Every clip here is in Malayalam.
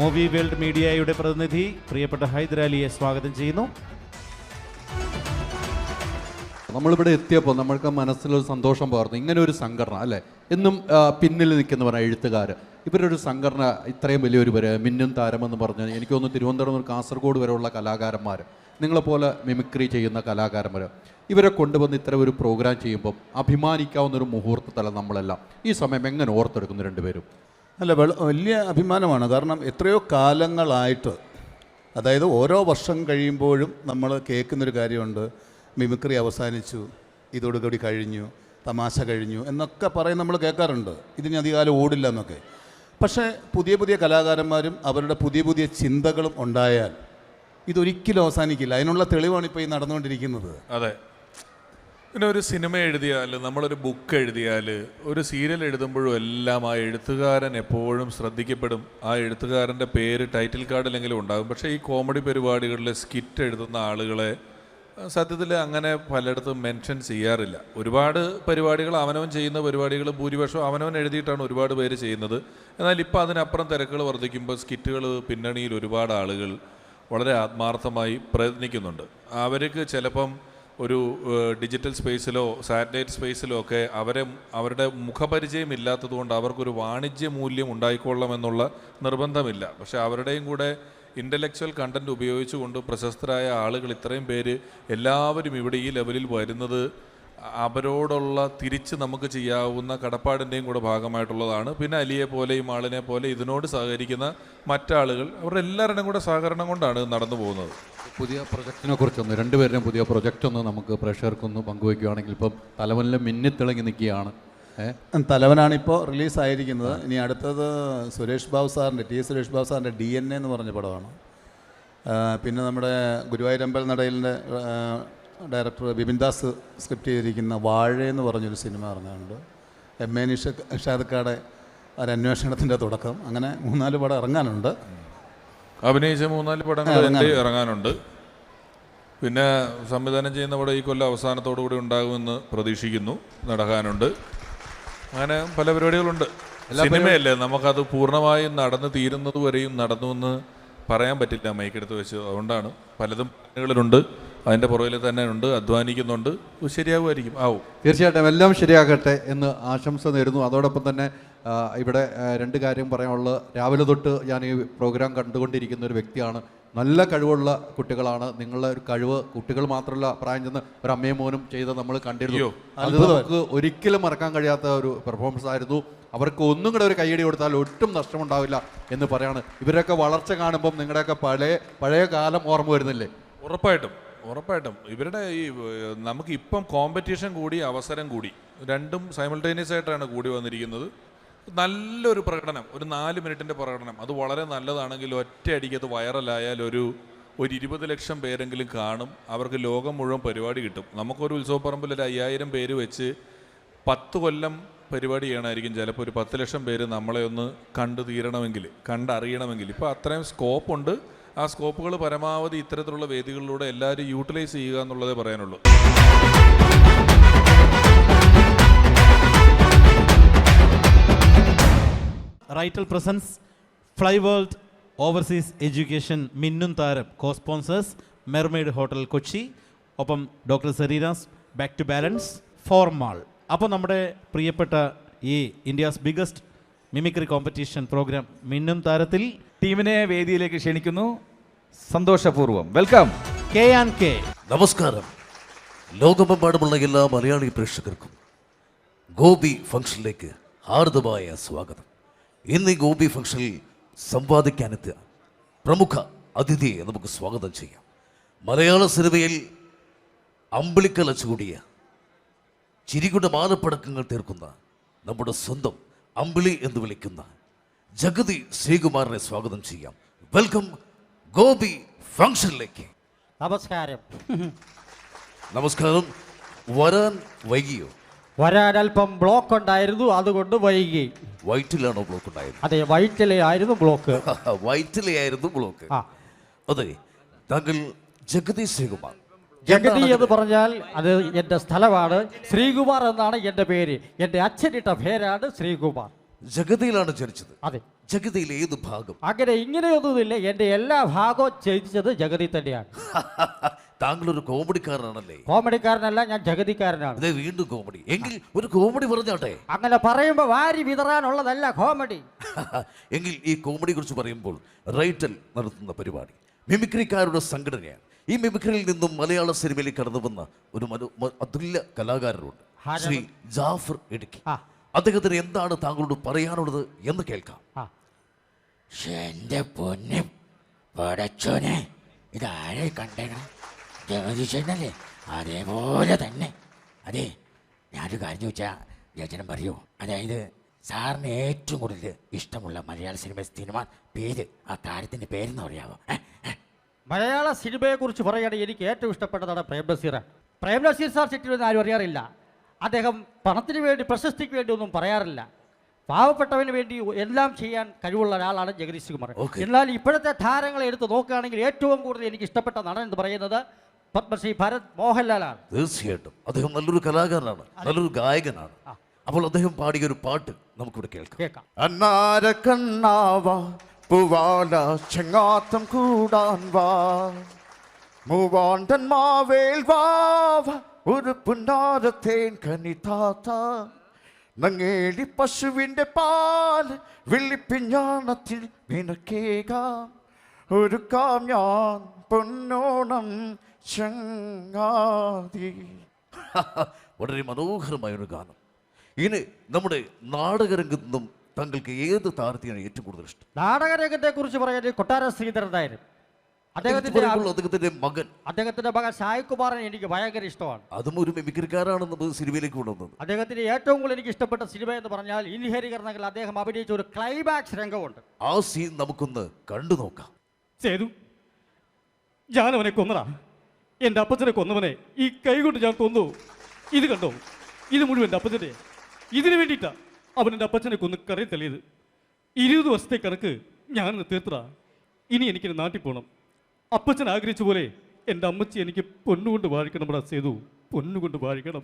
മൂവി വേൾഡ് മീഡിയയുടെ പ്രതിനിധി പ്രിയപ്പെട്ട ഹൈദരാലിയെ സ്വാഗതം ചെയ്യുന്നു. നമ്മളിവിടെ എത്തിയപ്പോൾ നമ്മൾക്ക് മനസ്സിലൊരു സന്തോഷം പകർന്നു. ഇങ്ങനെ ഒരു സംഘടന അല്ലേ, എന്നും പിന്നിൽ നിൽക്കുന്നവരാണ് എഴുത്തുകാർ. ഇവരൊരു സംഘടന ഇത്രയും വലിയൊരു മിന്നും താരമെന്ന് പറഞ്ഞാൽ എനിക്ക് തോന്നുന്നു തിരുവനന്തപുരം മുതൽ കാസർഗോഡ് വരെയുള്ള കലാകാരന്മാർ, നിങ്ങളെപ്പോലെ മിമിക്രി ചെയ്യുന്ന കലാകാരന്മാർ, ഇവരെ കൊണ്ടുവന്ന് ഇത്തരം ഒരു പ്രോഗ്രാം ചെയ്യുമ്പം അഭിമാനിക്കാവുന്നൊരു മുഹൂർത്തത്തല്ല നമ്മളെല്ലാം. ഈ സമയം എങ്ങനെ ഓർത്തെടുക്കുന്നു രണ്ടുപേരും? അല്ല, വലിയ അഭിമാനമാണ്. കാരണം എത്രയോ കാലങ്ങളായിട്ട്, അതായത് ഓരോ വർഷം കഴിയുമ്പോഴും നമ്മൾ കേൾക്കുന്നൊരു കാര്യമുണ്ട്, മിമിക്രി അവസാനിച്ചു, ഇതോടുകൂടി കഴിഞ്ഞു, തമാശ കഴിഞ്ഞു എന്നൊക്കെ പറയും, നമ്മൾ കേൾക്കാറുണ്ട്. ഇതിന് അധികകാലം ഓടില്ല എന്നൊക്കെ. പക്ഷേ പുതിയ പുതിയ കലാകാരന്മാരും അവരുടെ പുതിയ പുതിയ ചിന്തകളും ഉണ്ടായാൽ ഇതൊരിക്കലും അവസാനിക്കില്ല. അതിനുള്ള തെളിവാണ് ഇപ്പോൾ ഈ നടന്നുകൊണ്ടിരിക്കുന്നത്. അതെ, പിന്നെ ഒരു സിനിമ എഴുതിയാൽ, നമ്മളൊരു ബുക്ക് എഴുതിയാൽ, ഒരു സീരിയൽ എഴുതുമ്പോഴും എല്ലാം ആ എഴുത്തുകാരൻ എപ്പോഴും ശ്രദ്ധിക്കപ്പെടും. ആ എഴുത്തുകാരൻ്റെ പേര് ടൈറ്റിൽ കാർഡിലെങ്കിലും ഉണ്ടാകും. പക്ഷേ ഈ കോമഡി പരിപാടികളിൽ സ്കിറ്റ് എഴുതുന്ന ആളുകളെ സത്യത്തിൽ അങ്ങനെ പലയിടത്തും മെൻഷൻ ചെയ്യാറില്ല. ഒരുപാട് പരിപാടികൾ അവനവൻ ചെയ്യുന്ന പരിപാടികൾ ഭൂരിപക്ഷം അവനവൻ എഴുതിയിട്ടാണ് ഒരുപാട് പേര് ചെയ്യുന്നത്. എന്നാൽ ഇപ്പോൾ അതിനപ്പുറം തിരക്കുകൾ വർദ്ധിക്കുമ്പോൾ സ്കിറ്റുകൾ പിന്നണിയിൽ ഒരുപാട് ആളുകൾ വളരെ ആത്മാർത്ഥമായി പ്രയത്നിക്കുന്നുണ്ട്. അവർക്ക് ചിലപ്പം ഒരു ഡിജിറ്റൽ സ്പേസിലോ സാറ്റലൈറ്റ് സ്പേസിലോ ഒക്കെ അവരുടെ മുഖപരിചയം ഇല്ലാത്തതുകൊണ്ട് അവർക്കൊരു വാണിജ്യ മൂല്യം ഉണ്ടായിക്കൊള്ളണമെന്നുള്ള നിർബന്ധമില്ല. പക്ഷേ അവരുടെയും കൂടെ ഇൻ്റലക്ച്വൽ കണ്ടൻറ്റ് ഉപയോഗിച്ചുകൊണ്ട് പ്രശസ്തരായ ആളുകൾ ഇത്രയും പേര് എല്ലാവരും ഇവിടെ ഈ ലെവലിൽ വരുന്നത് അവരോടുള്ള തിരിച്ച് നമുക്ക് ചെയ്യാവുന്ന കടപ്പാടിൻ്റെയും കൂടെ ഭാഗമായിട്ടുള്ളതാണ്. പിന്നെ അലിയെ പോലെയും ആളിനെ പോലെ ഇതിനോട് സഹകരിക്കുന്ന മറ്റാളുകൾ, അവരുടെ എല്ലാവരുടെയും കൂടെ സഹകരണം കൊണ്ടാണ് നടന്നു പോകുന്നത്. പുതിയ പ്രൊജക്റ്റിനെ കുറിച്ചൊന്ന്, രണ്ടുപേരുടെയും പുതിയ പ്രൊജക്റ്റൊന്ന് നമുക്ക് പ്രേക്ഷകർക്കൊന്ന് പങ്കുവയ്ക്കുകയാണെങ്കിൽ. ഇപ്പം തലവനിൽ മിന്നിത്തിളങ്ങി നിൽക്കുകയാണ്. തലവനാണിപ്പോൾ റിലീസായിരിക്കുന്നത്. ഇനി അടുത്തത് സുരേഷ് ബാബു സാറിൻ്റെ സുരേഷ് ബാബു സാറിൻ്റെ DNA എന്ന് പറഞ്ഞ പടമാണ്. പിന്നെ നമ്മുടെ ഗുരുവായൂരമ്പൽ നടയിലിൻ്റെ ഡയറക്ടർ ബിപിൻ ദാസ് സ്ക്രിപ്റ്റ് ചെയ്തിരിക്കുന്ന വാഴ എന്ന് പറഞ്ഞൊരു സിനിമ ഇറങ്ങാനുണ്ട്. MA നിഷാദക്കാടെ ഒരു അന്വേഷണത്തിൻ്റെ തുടക്കം. അങ്ങനെ 3-4 പടം ഇറങ്ങാനുണ്ട്. അഭിനയിച്ച 3-4 പടങ്ങൾ ഇറങ്ങാനുണ്ട്. പിന്നെ സംവിധാനം ചെയ്യുന്ന പടം ഈ കൊല്ലം അവസാനത്തോടു കൂടി ഉണ്ടാകുമെന്ന് പ്രതീക്ഷിക്കുന്നു. നടക്കാനുണ്ട്. അങ്ങനെ പല പരിപാടികളുണ്ട്. സിനിമയല്ലേ, നമുക്കത് പൂർണ്ണമായും നടന്ന് തീരുന്നത് വരെയും നടന്നു എന്ന് പറയാൻ പറ്റില്ല മൈക്കെടുത്ത് വെച്ച്. അതുകൊണ്ടാണ് പലതും പ്ലാനുകളിലുണ്ട്, അതിൻ്റെ പുറകിൽ തന്നെ ഉണ്ട്, അധ്വാനിക്കുന്നുണ്ട്. ശരിയാകുമായിരിക്കും, ആവും. തീർച്ചയായിട്ടും എല്ലാം ശരിയാകട്ടെ എന്ന് ആശംസ നേരുന്നു. അതോടൊപ്പം തന്നെ ഇവിടെ 2 കാര്യം പറയാനുള്ളത്. രാവിലെ തൊട്ട് ഞാൻ ഈ പ്രോഗ്രാം കണ്ടുകൊണ്ടിരിക്കുന്ന ഒരു വ്യക്തിയാണ്. നല്ല കഴിവുള്ള കുട്ടികളാണ്. നിങ്ങളുടെ ഒരു കഴിവ് കുട്ടികൾ മാത്രമല്ല, പ്രായം ചെന്ന് ഒരു അമ്മയും മോനും ചെയ്ത് നമ്മൾ കണ്ടിരുന്നു. അത് നമുക്ക് ഒരിക്കലും മറക്കാൻ കഴിയാത്ത ഒരു പെർഫോമൻസ് ആയിരുന്നു. അവർക്ക് ഒന്നും കൂടെ ഒരു കൈയടി കൊടുത്താൽ ഒട്ടും നഷ്ടമുണ്ടാവില്ല എന്ന് പറയാണ്. ഇവരൊക്കെ വളർച്ച കാണുമ്പം നിങ്ങളുടെയൊക്കെ പഴയ കാലം ഓർമ്മ വരുന്നില്ലേ? ഉറപ്പായിട്ടും ഇവരുടെ ഈ നമുക്ക് ഇപ്പം കോമ്പറ്റീഷൻ കൂടി അവസരം കൂടി രണ്ടും സൈമൾട്ടേനിയസ് ആയിട്ടാണ് കൂടി വന്നിരിക്കുന്നത്. നല്ലൊരു പ്രകടനം, ഒരു 4 മിനിറ്റിൻ്റെ പ്രകടനം, അത് വളരെ നല്ലതാണെങ്കിൽ ഒറ്റയടിക്ക് അത് വൈറലായാൽ ഒരു 20 ലക്ഷം പേരെങ്കിലും കാണും. അവർക്ക് ലോകം മുഴുവൻ പരിപാടി കിട്ടും. നമുക്കൊരു ഉത്സവപ്പറമ്പിൽ ഒരു 5000 പേര് വെച്ച് 10 കൊല്ലം പരിപാടി ചെയ്യണമായിരിക്കും. ചിലപ്പോൾ ഒരു 10 ലക്ഷം പേര് നമ്മളെ ഒന്ന് കണ്ടറിയണമെങ്കിൽ. ഇപ്പോൾ അത്രയും സ്കോപ്പുണ്ട്. ആ സ്കോപ്പുകൾ പരമാവധി ഇത്തരത്തിലുള്ള വേദികളിലൂടെ എല്ലാവരും യൂട്ടിലൈസ് ചെയ്യുക എന്നുള്ളതേ പറയാനുള്ളൂ. റൈറ്റൽ presents, Fly World overseas education മിന്നും താരം കോ-സ്പോൺസേഴ്സ്, മെർമെയ്ഡ് ഹോട്ടൽ കൊച്ചി, ഒപ്പം doctor Serena's, back to balance, formal. അപ്പോൾ നമ്മുടെ പ്രിയപ്പെട്ട ഈ India's biggest mimicry competition programme മിന്നും താരത്തിൽ ടീമിനെ വേദിയിലേക്ക് ക്ഷണിക്കുന്നു. സന്തോഷപൂർവ്വം വെൽക്കം KNK. നമസ്കാരം. ലോകമെമ്പാടുമുള്ള എല്ലാ മലയാളി പ്രേക്ഷകർക്കും ഗോപി ഫംഗ്ഷനിലേക്ക് ഹാർദമായ സ്വാഗതം. ഇന്ന് ഈ ഗോപി ഫംഗ്ഷനിൽ സംവാദിക്കാനെത്തിയ പ്രമുഖ അതിഥിയെ നമുക്ക് സ്വാഗതം ചെയ്യാം. മലയാള സിനിമയിൽ അമ്പിളിക്കല ചൂടിയ, ചിരിയുടെ മാനപ്പടക്കങ്ങൾ തീർക്കുന്ന, നമ്മുടെ സ്വന്തം അമ്പിളി എന്ന് വിളിക്കുന്ന ജഗതി ശ്രീകുമാറിനെ സ്വാഗതം ചെയ്യാം. വെൽക്കം ഗോപി ഫംഗ്ഷനിലേക്ക്. നമസ്കാരം. വരാൻ വൈകിയോ? വരാൻ അല്പം ബ്ലോക്ക് ഉണ്ടായിരുന്നു, അതുകൊണ്ട് വൈകി. വയറ്റിലാണോ ബ്ലോക്ക് ഉണ്ടായത്? അതെ, വയറ്റിലായിരുന്നു ബ്ലോക്ക്. വയറ്റിലായിരുന്നു ബ്ലോക്ക്. അതെ, താങ്കൾ ജഗതി ശ്രീകുമാർ. ജഗതി എന്ന് പറഞ്ഞാൽ അത് എൻ്റെ സ്ഥലമാണ്. ശ്രീകുമാർ എന്നാണ് എൻ്റെ പേര്. എൻ്റെ അച്ഛനിട്ട പേരാണ് ശ്രീകുമാർ. ജഗതിയിലാണ് ജനിച്ചത്? അതെ. ജഗതിയിലെ ഏത് ഭാഗം? അങ്ങനെ ഇങ്ങനെയൊന്നുമില്ല, എൻ്റെ എല്ലാ ഭാഗവും ചെയ്യിച്ചത് ജഗതി തന്നെയാണ്. താങ്കൾ ഒരു കോമഡിക്കാരനാണല്ലേ? കോമഡിക്കാരനല്ല, ഞാൻ ജഗതിക്കാരനാണ്. അതെ, വീണ്ടും കോമഡി. എങ്കിൽ ഒരു കോമഡി പറഞ്ഞാട്ടെ. അങ്ങനെ പറയുമ്പോൾ വാരി വിതറാനുള്ളതല്ല കോമഡി. എങ്കിൽ ഈ കോമഡിയെ കുറിച്ച് പറയുമ്പോൾ റൈറ്റൽ നടത്തുന്ന പരിപാടി മിമിക്രിക്കാരുടെ സംഘടനയാണ്. ഈ മിമിക്രിയിൽ നിന്നും മലയാള സിനിമയിലേക്ക് കടന്നു വന്ന ഒരു അതുല്യ കലാകാരനുണ്ട്, ശ്രീ ജാഫർ ഇടുക്കി. അദ്ദേഹത്തിന് എന്താണ് താങ്കളോട് പറയാനുള്ളത് എന്ന് കേൾക്കാം. എന്റെ പൊന്നും പടച്ചോനെ, ഇതാരെ കണ്ടേക്കണം? ജഗദീശനല്ലേ? അതേപോലെ തന്നെ. അതെ, ഞാനൊരു കാര്യം ചോദിച്ചാൽ രചനം പറയൂ. അതായത് സാറിന് ഏറ്റവും കൂടുതൽ ഇഷ്ടമുള്ള മലയാള സിനിമ പേര്, ആ താരത്തിൻ്റെ പേരെന്ന് പറയാമോ? മലയാള സിനിമയെക്കുറിച്ച് പറയുകയാണെങ്കിൽ എനിക്ക് ഏറ്റവും ഇഷ്ടപ്പെട്ടതാണ് പ്രേംനസീറാണ്. പ്രേംനസീർ സാർ ചുറ്റിലൊന്നും ആരും അറിയാറില്ല. അദ്ദേഹം പണത്തിന് വേണ്ടി, പ്രശസ്തിക്ക് വേണ്ടി ഒന്നും പറയാറില്ല. പാവപ്പെട്ടവന് വേണ്ടി എല്ലാം ചെയ്യാൻ കഴിവുള്ള ഒരാളാണ് ജഗദീഷ് കുമാർ. എന്നാൽ ഇപ്പോഴത്തെ താരങ്ങളെ എടുത്ത് നോക്കുകയാണെങ്കിൽ ഏറ്റവും കൂടുതൽ എനിക്ക് ഇഷ്ടപ്പെട്ട നടൻ എന്ന് പറയുന്നത് പത്മശ്രീ ഭരത് മോഹൻലാലാണ്. തീർച്ചയായിട്ടും അദ്ദേഹം നല്ലൊരു കലാകാരനാണ്, നല്ലൊരു ഗായകനാണ്. അപ്പോൾ അദ്ദേഹം പാടിയ ഒരു പാട്ട് നമുക്കിവിടെ കേൾക്കാം. അന്നാര കണ്ണാവാ പൂവാല ചെങ്ങാത്തം കൂടാൻ വാ, മൂവാണ്ടൻ മാവേൽ വാവ ഒരു പുന്നാരത്തേൻ കനി താത്ത, നങ്ങേടി പശുവിൻ്റെ പാൽ വെള്ളിപ്പിഞ്ഞാണത്തിൽ നിനക്കേകാം, ഒരു കാം ഞാൻ പൊന്നോണം ചങ്ങാതി. വളരെ മനോഹരമായ ഒരു ഗാനം. ഇനി നമ്മുടെ നാടകരംഗത്ത് നിന്നും താങ്കൾക്ക് ഏത് താരത്തെയാണ് ഏറ്റവും കൂടുതൽ ഇഷ്ടം? നാടകരംഗത്തെ കുറിച്ച് പറയുന്നത് കൊട്ടാര ശ്രീധരനായിരുന്നു. അദ്ദേഹത്തിന്റെ മകൻ സായികുമാറിനെ എനിക്ക് ഭയങ്കര ഇഷ്ടമാണ്. അതും ഒരു മിമിക്രിക്കാരാണെന്ന് സിനിമയിലേക്ക് കൊണ്ടുവന്നത്. അദ്ദേഹത്തിന്റെ ഏറ്റവും കൂടുതൽ എനിക്ക് ഇഷ്ടപ്പെട്ട സിനിമ എന്ന് പറഞ്ഞാൽ ഇൻഹരികരണങ്ങൾ അദ്ദേഹം അഭിനയിച്ച ഒരു ക്ലൈമാക്സ് രംഗമുണ്ട്. ആ സീൻ നമുക്കൊന്ന് കണ്ടു നോക്കാം. സേതു, ഞാൻ അവനെ കൊന്നടാ. എൻ്റെ അപ്പച്ചനെ കൊന്നവനെ ഈ കൈ കൊണ്ട് ഞാൻ കൊന്നു. ഇത് കണ്ടോ? ഇത് മുഴുവൻ എൻ്റെ അപ്പച്ചൻ്റെ. ഇതിനു വേണ്ടിയിട്ടാ അവൻ എൻ്റെ അപ്പച്ചനെ കൊന്ന് കറി തള്ളിയത്. 20 വർഷത്തെ കണക്ക് ഞാനൊന്ന് തീർത്തടാ. ഇനി എനിക്കിന് നാട്ടിൽ പോകണം. അപ്പച്ചൻ ആഗ്രഹിച്ച പോലെ എൻ്റെ അമ്മച്ചി എനിക്ക് പൊന്നുകൊണ്ട് വാഴിക്കണം. സേതു, പൊന്നുകൊണ്ട് വാഴിക്കണം.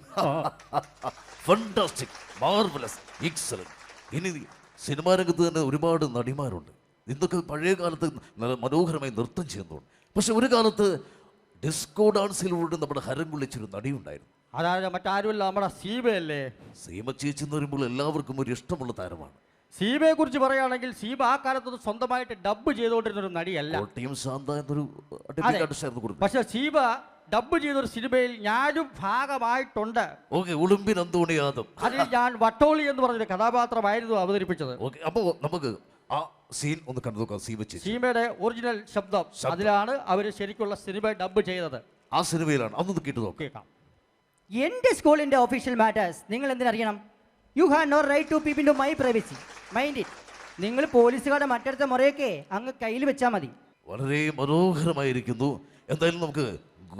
Fantastic, marvellous, excellent. ഇനി സിനിമാ രംഗത്ത് തന്നെ ഒരുപാട് നടിമാരുണ്ട്. ഇന്നൊക്കെ പഴയ കാലത്ത് മനോഹരമായി നൃത്തം ചെയ്യുന്നുണ്ട്. പക്ഷെ ഒരു കാലത്ത് ഡിസ്കോ ഡാൻസിലൂടെ നമ്മുടെ ഹരം കൊള്ളിച്ചൊരു നടിയുണ്ടായിരുന്നു. അതായത് മറ്റാരുമല്ല, നമ്മുടെ സീമയല്ലേ. സീമ ചേച്ചി എന്ന് പറയുമ്പോൾ എല്ലാവർക്കും ഒരു ഇഷ്ടമുള്ള താരമാണ്. സീമയെ കുറിച്ച് പറയുകയാണെങ്കിൽ സീമ ആ കാലത്തൊന്നും സ്വന്തമായിട്ട് ഡബ്ബ് ചെയ്തുകൊണ്ടിരുന്ന ഒരു നടിയല്ല. പക്ഷെ സീമ ഡബ്ബ് ചെയ്തൊരു സിനിമയിൽ ഞാനും ഭാഗമായിട്ടുണ്ട്. ഒളിമ്പിൻ അന്തോണി യാദവ്. അതിൽ ഞാൻ വട്ടോളി എന്ന് പറഞ്ഞൊരു കഥാപാത്രമായിരുന്നു അവതരിപ്പിച്ചത്. അപ്പോൾ നമുക്ക് ആ സീൻ ഒന്ന് കണ്ടു നോക്കാം. സീമയുടെ ഒറിജിനൽ ശബ്ദം അതിലാണ് അവർ ശരിക്കുള്ള സിനിമ ഡബ്ബ് ചെയ്തത്. ആ സിനിമയിലാണ്. അതൊന്ന് കേട്ടു നോക്കാം. എൻ്റെ സ്കൂളിൻ്റെ ഒഫീഷ്യൽ മാറ്റേഴ്സ് നിങ്ങൾ എന്തിനറിയണം? You have no right to peep in to my privacy. Mind it. നിങ്ങൾ പോലീസുകാരുടെ മറ്റടുത്ത മുറയൊക്കെ അങ്ങ് കയ്യിൽ വെച്ചാൽ മതി. വളരെ മനോഹരമായിരിക്കുന്നു. എന്തായാലും നമുക്ക്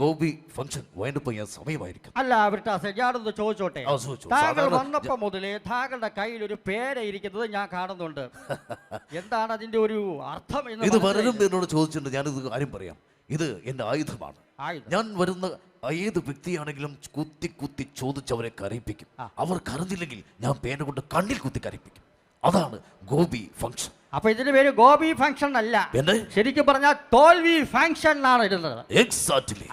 ഗോപി ഫംഗ്ഷൻ വൈൻഡപ്പ് ചെയ്യാൻ സമയമായിരിക്കും. അല്ല ബ്രിട്ടാസ്, ഞാനൊന്ന് ചോദിച്ചോട്ടെ. താങ്കൾ വന്നപ്പോ മുതലേ താങ്കളുടെ കയ്യിൽ ഒരു പേര ഇരിക്കുന്നത് ഞാൻ കാണുന്നുണ്ട്. എന്താണ് അതിന്റെ ഒരു അർത്ഥം? ഇത് പലരും എന്നോട് ചോദിച്ചിട്ടുണ്ട്. ഞാനിത് കാര്യം പറയാം. ഇത് എൻ്റെ ആയുധമാണ്. ഞാൻ വരുന്ന ഏത് വ്യക്തിയാണെങ്കിലും കുത്തി കുത്തി ചോദിച്ചവരെ കരയിപ്പിക്കും. അവർ കരഞ്ഞില്ലെങ്കിൽ ഞാൻ പേന കൊണ്ട് കണ്ണിൽ കുത്തി കരയിപ്പിക്കും. അതാണ് ഗോപി ഫംഗ്ഷൻ. അപ്പൊ ഇതിന്റെ പേര് ഗോപി ഫംഗ്ഷൻ അല്ല, ശരിക്കും പറഞ്ഞാൽ തോൽവി ഫംഗ്ഷൻ എന്നാണ് ഇടുന്നത്. എക്സാക്ട്ലി.